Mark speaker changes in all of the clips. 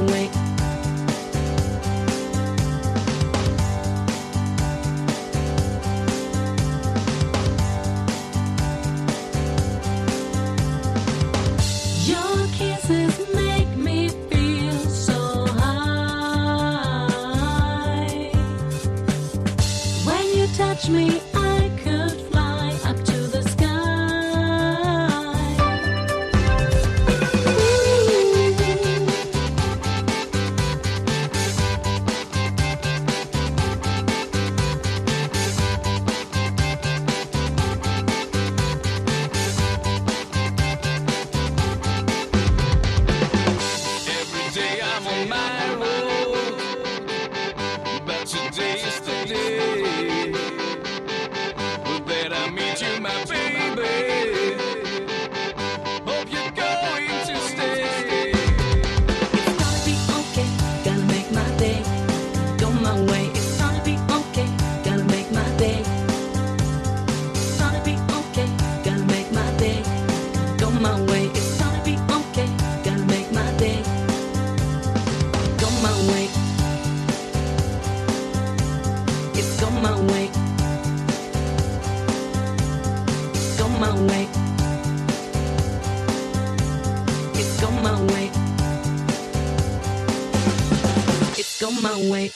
Speaker 1: way. Your kisses make me feel so high. When you touch me, I could fly up to the sky.
Speaker 2: Every day I'm on my road, but today is the day that I meet you, my baby. Hope you're going to stay.
Speaker 1: It's gonna be okay, gonna make my day. Go my way, it's gonna be okay, gonna make my day. It's gonna be okay, gonna make my day. Go my way, it's gonna be okay, gonna make my day. Go my way. It's go my way. Go my way. It's go my way. It's go my way.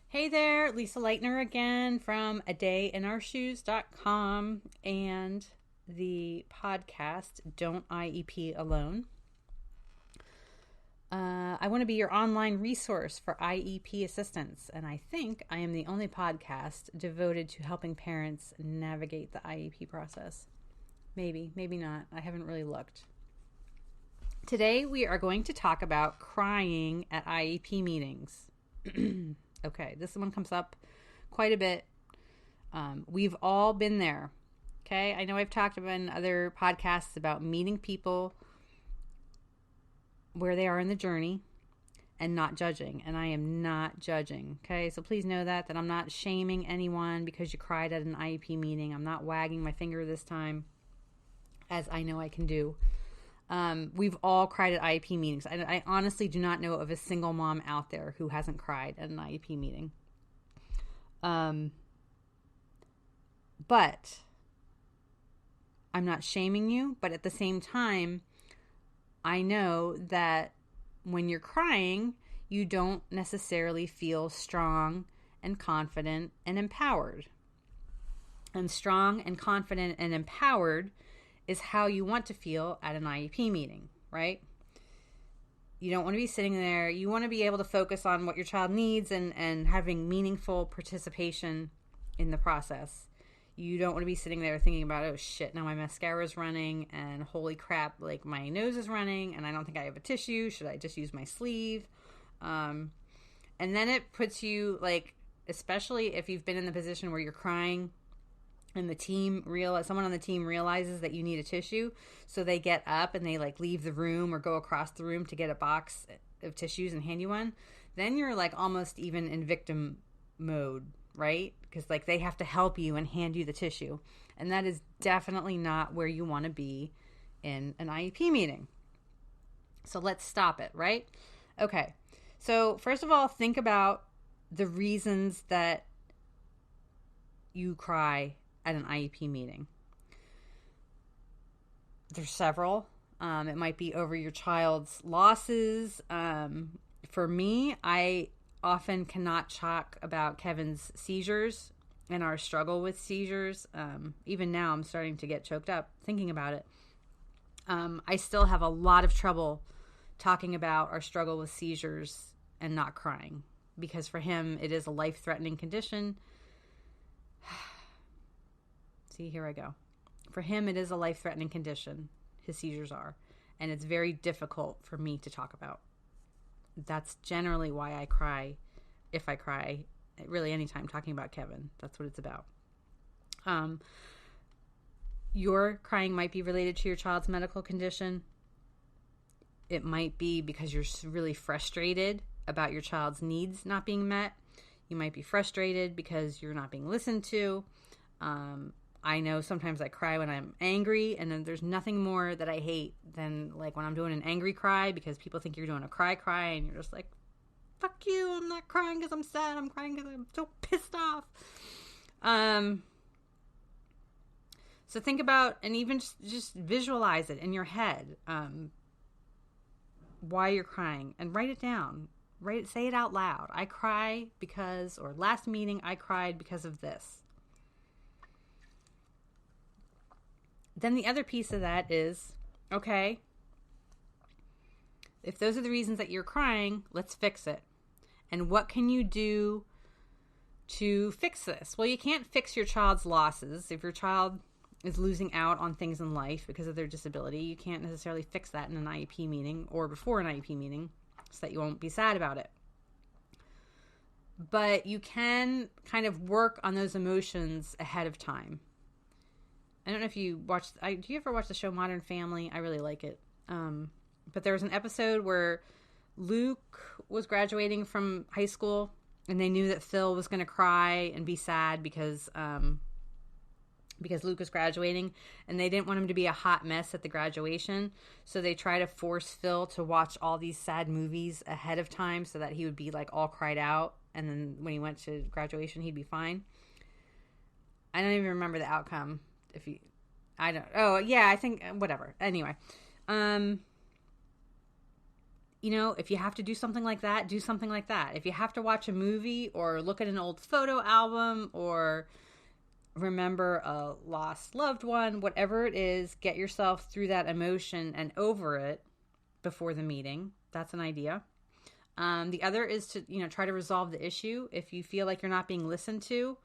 Speaker 3: Hey there, Lisa Leitner again from adayinourshoes.com and the podcast Don't IEP Alone. I want to be your online resource for IEP assistance, and I think I am the only podcast devoted to helping parents navigate the IEP process. Maybe, maybe not. I haven't really looked. Today we are going to talk about crying at IEP meetings. Okay, this one comes up quite a bit. We've all been there. Okay, I know I've talked about in other podcasts about meeting people where they are in the journey and not judging. And I am not judging. Okay, so please know that I'm not shaming anyone because you cried at an IEP meeting. I'm not wagging my finger this time, as I know I can do. We've all cried at IEP meetings. I honestly do not know of a single mom out there who hasn't cried at an IEP meeting. But I'm not shaming you, but at the same time, I know that when you're crying, you don't necessarily feel strong and confident and empowered. And strong and confident and empowered is how you want to feel at an IEP meeting, right? You don't want to be sitting there. You want to be able to focus on what your child needs and having meaningful participation in the process. You don't want to be sitting there thinking about, oh shit, now my mascara is running and holy crap, like my nose is running and I don't think I have a tissue. Should I just use my sleeve? And then it puts you like, especially if you've been in the position where you're crying and someone on the team realizes that you need a tissue, so they get up and they like leave the room or go across the room to get a box of tissues and hand you one. Then you're like almost even in victim mode, right? Because like they have to help you and hand you the tissue, and that is definitely not where you want to be in an IEP meeting. So let's stop it, right? Okay. So first of all, think about the reasons that you cry at an IEP meeting. There's several. It might be over your child's losses. For me, I often cannot talk about Kevin's seizures and our struggle with seizures. Even now, I'm starting to get choked up thinking about it. I still have a lot of trouble talking about our struggle with seizures and not crying, because for him, it is a life-threatening condition. See, here I go. For him, it is a life-threatening condition. His seizures are. And it's very difficult for me to talk about. That's generally why I cry, if I cry, really anytime talking about Kevin. That's what it's about. Your crying might be related to your child's medical condition. It might be because you're really frustrated about your child's needs not being met. You might be frustrated because you're not being listened to. I know sometimes I cry when I'm angry, and then there's nothing more that I hate than like when I'm doing an angry cry, because people think you're doing a cry, and you're just like, fuck you, I'm not crying because I'm sad, I'm crying because I'm so pissed off. So think about, and even just visualize it in your head, why you're crying, and write it down. Say it out loud. I cry because, or last meeting I cried because of this. Then the other piece of that is, okay, if those are the reasons that you're crying, let's fix it. And what can you do to fix this? Well, you can't fix your child's losses. If your child is losing out on things in life because of their disability, you can't necessarily fix that in an IEP meeting or before an IEP meeting so that you won't be sad about it. But you can kind of work on those emotions ahead of time. I don't know if you watched, do you ever watch the show Modern Family? I really like it. But there was an episode where Luke was graduating from high school, and they knew that Phil was going to cry and be sad because Luke was graduating, and they didn't want him to be a hot mess at the graduation. So they try to force Phil to watch all these sad movies ahead of time so that he would be like all cried out. And then when he went to graduation, he'd be fine. I don't even remember the outcome. I think, whatever. Anyway, if you have to do something like that, do something like that. If you have to watch a movie or look at an old photo album or remember a lost loved one, whatever it is, get yourself through that emotion and over it before the meeting. That's an idea. The other is to, try to resolve the issue. If you feel like you're not being listened to,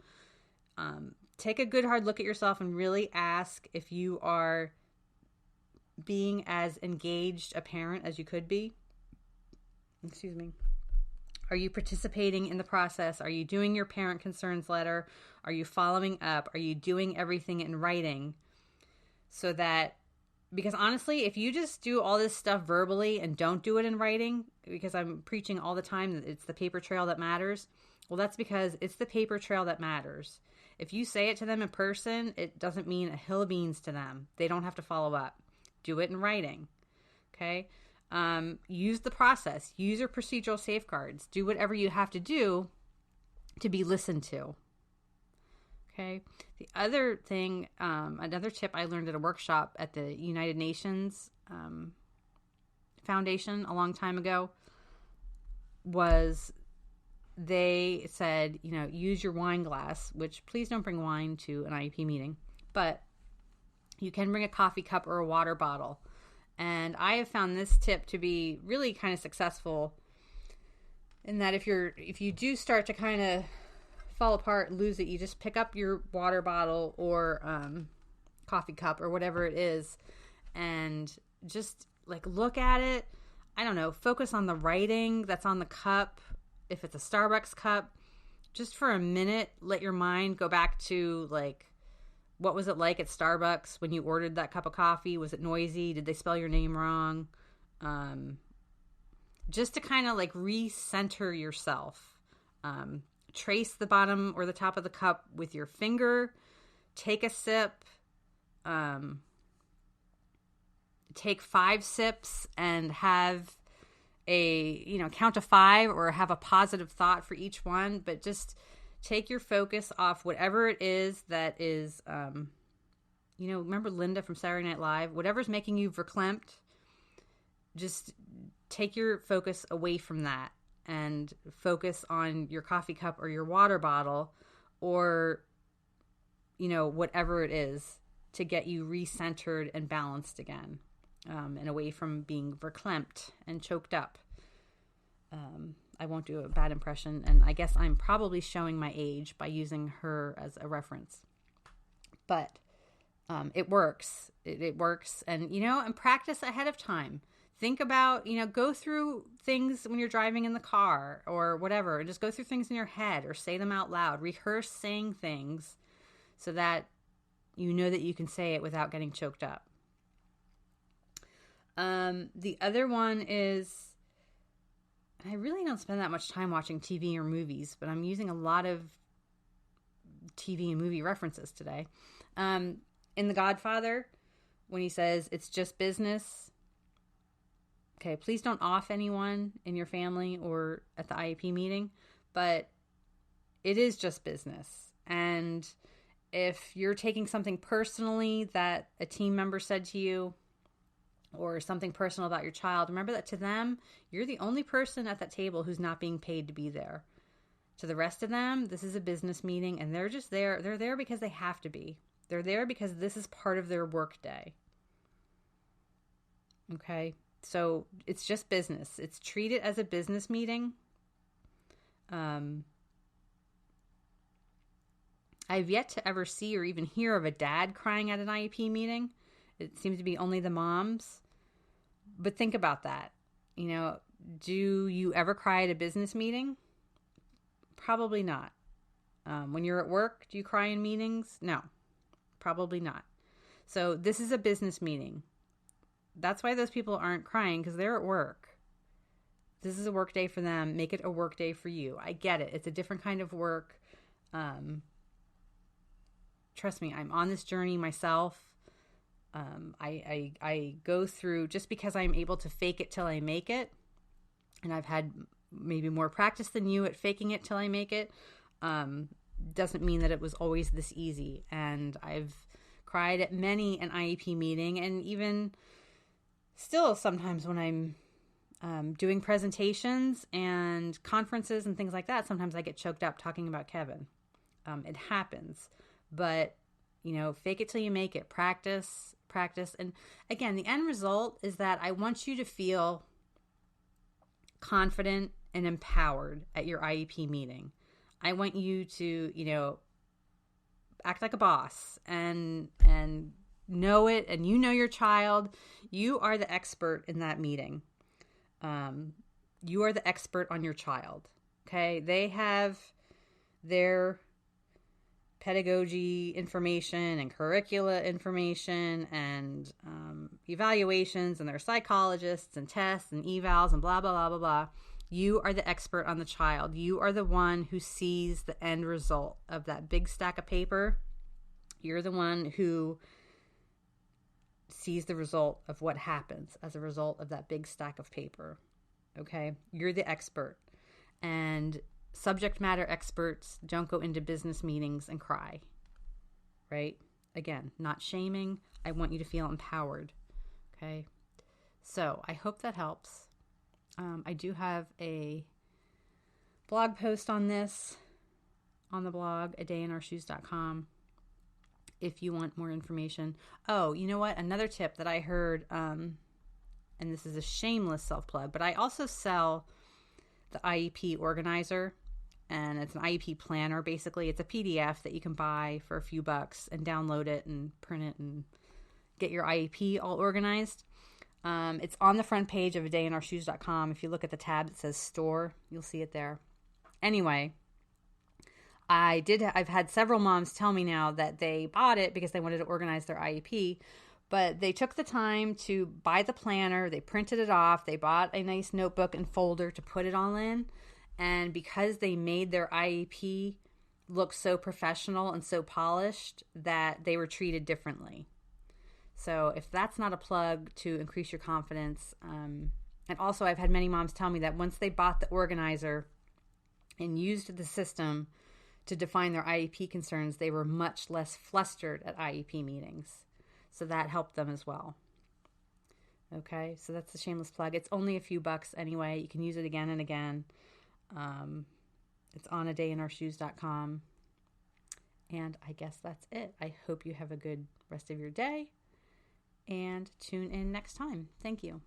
Speaker 3: take a good hard look at yourself and really ask if you are being as engaged a parent as you could be. Excuse me. Are you participating in the process? Are you doing your parent concerns letter? Are you following up? Are you doing everything in writing? So that, because honestly, if you just do all this stuff verbally and don't do it in writing, because I'm preaching all the time that it's the paper trail that matters. Well, that's because it's the paper trail that matters. If you say it to them in person, it doesn't mean a hill of beans to them. They don't have to follow up. Do it in writing. Okay? Use the process. Use your procedural safeguards. Do whatever you have to do to be listened to. Okay? The other thing, another tip I learned at a workshop at the United Nations Foundation a long time ago was, they said, use your wine glass, which please don't bring wine to an IEP meeting, but you can bring a coffee cup or a water bottle. And I have found this tip to be really kind of successful in that if you do start to kind of fall apart, lose it, you just pick up your water bottle or coffee cup or whatever it is and just like look at it. I don't know, focus on the writing that's on the cup. If it's a Starbucks cup, just for a minute, let your mind go back to like, what was it like at Starbucks when you ordered that cup of coffee? Was it noisy? Did they spell your name wrong? Just to kind of like recenter yourself. Trace the bottom or the top of the cup with your finger. Take a sip. Take 5 sips and have count to 5 or have a positive thought for each one, but just take your focus off whatever it is that is, remember Linda from Saturday Night Live? Whatever's making you verklempt, just take your focus away from that and focus on your coffee cup or your water bottle or, whatever it is to get you recentered and balanced again. And away from being verklempt and choked up. I won't do a bad impression, and I guess I'm probably showing my age by using her as a reference. But it works. It works, and and practice ahead of time. Think about, go through things when you're driving in the car or whatever, and just go through things in your head or say them out loud. Rehearse saying things so that that you can say it without getting choked up. The other one is I really don't spend that much time watching TV or movies, but I'm using a lot of TV and movie references today. In The Godfather, when he says it's just business, okay, please don't off anyone in your family or at the IEP meeting, but it is just business. And if you're taking something personally that a team member said to you, or something personal about your child, remember that to them, you're the only person at that table who's not being paid to be there. To the rest of them, this is a business meeting, and they're just there. They're there because they have to be. They're there because this is part of their work day. Okay? So it's just business. It's treated as a business meeting. I've yet to ever see or even hear of a dad crying at an IEP meeting. It seems to be only the moms. But think about that. You know, do you ever cry at a business meeting? Probably not. When you're at work, do you cry in meetings? No, probably not. So this is a business meeting. That's why those people aren't crying, because they're at work. This is a work day for them. Make it a work day for you. I get it. It's a different kind of work. Trust me, I'm on this journey myself. I go through, just because I'm able to fake it till I make it, and I've had maybe more practice than you at faking it till I make it, doesn't mean that it was always this easy. And I've cried at many an IEP meeting, and even still sometimes when I'm doing presentations and conferences and things like that, sometimes I get choked up talking about Kevin. It happens. But, you know, fake it till you make it. Practice. And again, the end result is that I want you to feel confident and empowered at your IEP meeting. I want you to, you know, act like a boss and know it, and you know your child. You are the expert in that meeting. You are the expert on your child. Okay? They have their pedagogy information and curricula information and evaluations, and their psychologists and tests and evals and blah, blah, blah, blah, blah. You are the expert on the child. You are the one who sees the end result of that big stack of paper. You're the one who sees the result of what happens as a result of that big stack of paper. Okay? You're the expert. And subject matter experts don't go into business meetings and cry, right? Again, not shaming. I want you to feel empowered, okay? So I hope that helps. I do have a blog post on this on the blog, adayinourshoes.com, if you want more information. Oh, you know what? Another tip that I heard, and this is a shameless self-plug, but I also sell the IEP organizer. And it's an IEP planner. Basically, it's a PDF that you can buy for a few bucks and download it and print it and get your IEP all organized. It's on the front page of adayinourshoes.com. If you look at the tab that says store, you'll see it there. Anyway, I've had several moms tell me now that they bought it because they wanted to organize their IEP, but they took the time to buy the planner. They printed it off. They bought a nice notebook and folder to put it all in. And because they made their IEP look so professional and so polished, that they were treated differently. So if that's not a plug to increase your confidence, and also I've had many moms tell me that once they bought the organizer and used the system to define their IEP concerns, they were much less flustered at IEP meetings. So that helped them as well. Okay, so that's a shameless plug. It's only a few bucks anyway. You can use it again and again. It's on adayinourshoes.com. And I guess that's it. I hope you have a good rest of your day, and tune in next time. Thank you.